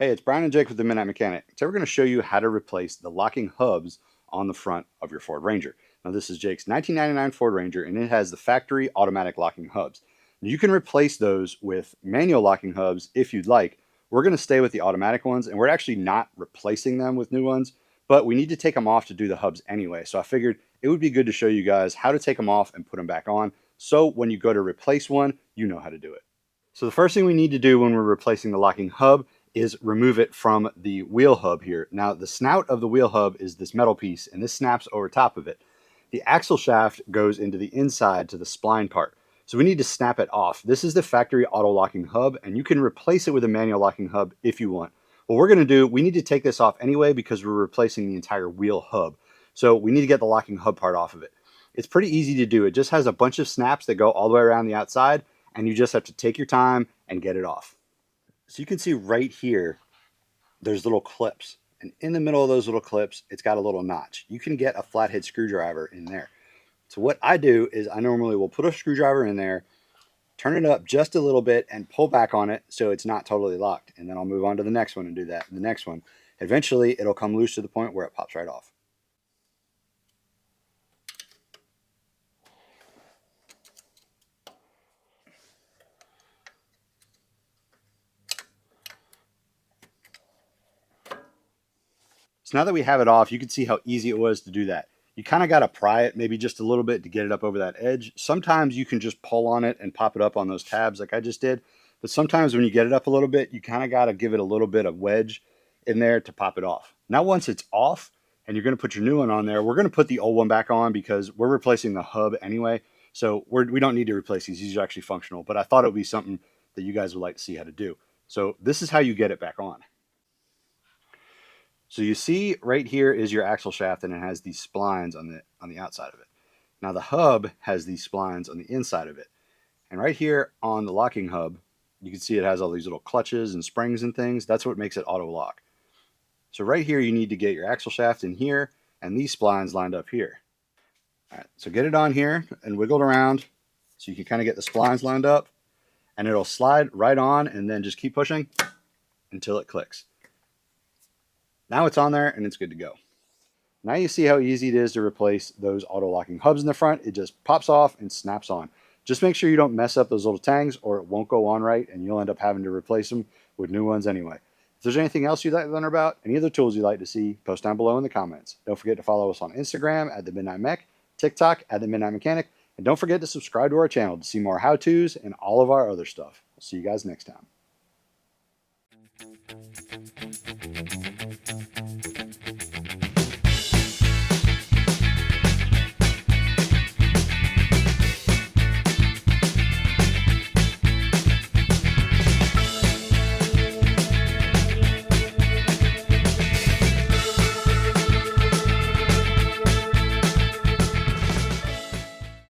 Hey, it's Brian and Jake with the Midnight Mechanic. Today we're going to show you how to replace the locking hubs on the front of your Ford Ranger. Now this is Jake's 1999 Ford Ranger and it has the factory automatic locking hubs. You can replace those with manual locking hubs if you'd like. We're going to stay with the automatic ones and we're actually not replacing them with new ones, but we need to take them off to do the hubs anyway. So I figured it would be good to show you guys how to take them off and put them back on. So when you go to replace one, you know how to do it. So the first thing we need to do when we're replacing the locking hub is remove it from the wheel hub here. Now the snout of the wheel hub is this metal piece and this snaps over top of it. The axle shaft goes into the inside to the spline part. So we need to snap it off. This is the factory auto locking hub and you can replace it with a manual locking hub if you want. What we're going to do, we need to take this off anyway because we're replacing the entire wheel hub. So we need to get the locking hub part off of it. It's pretty easy to do. It just has a bunch of snaps that go all the way around the outside and you just have to take your time and get it off. So you can see right here, there's little clips. And in the middle of those little clips, it's got a little notch. You can get a flathead screwdriver in there. So what I do is I normally will put a screwdriver in there, turn it up just a little bit and pull back on it so it's not totally locked. And then I'll move on to the next one and do that. And the next one. Eventually, it'll come loose to the point where it pops right off. So now that we have it off, you can see how easy it was to do that. You kind of got to pry it maybe just a little bit to get it up over that edge. Sometimes you can just pull on it and pop it up on those tabs like I just did. But sometimes when you get it up a little bit, you kind of got to give it a little bit of wedge in there to pop it off. Now once it's off and you're going to put your new one on there, we're going to put the old one back on because we're replacing the hub anyway. So we don't need to replace these. These are actually functional. But I thought it would be something that you guys would like to see how to do. So this is how you get it back on. So you see right here is your axle shaft and it has these splines on the outside of it. Now the hub has these splines on the inside of it. And right here on the locking hub, you can see it has all these little clutches and springs and things. That's what makes it auto lock. So right here you need to get your axle shaft in here and these splines lined up here. All right, so get it on here and wiggle it around so you can kind of get the splines lined up and it'll slide right on and then just keep pushing until it clicks. Now it's on there and it's good to go. Now you see how easy it is to replace those auto locking hubs in the front. It just pops off and snaps on. Just make sure you don't mess up those little tangs or it won't go on right and you'll end up having to replace them with new ones anyway. If there's anything else you'd like to learn about, any other tools you'd like to see, post down below in the comments. Don't forget to follow us on Instagram at The Midnight Mech, TikTok at The Midnight Mechanic, and don't forget to subscribe to our channel to see more how-tos and all of our other stuff. We'll see you guys next time.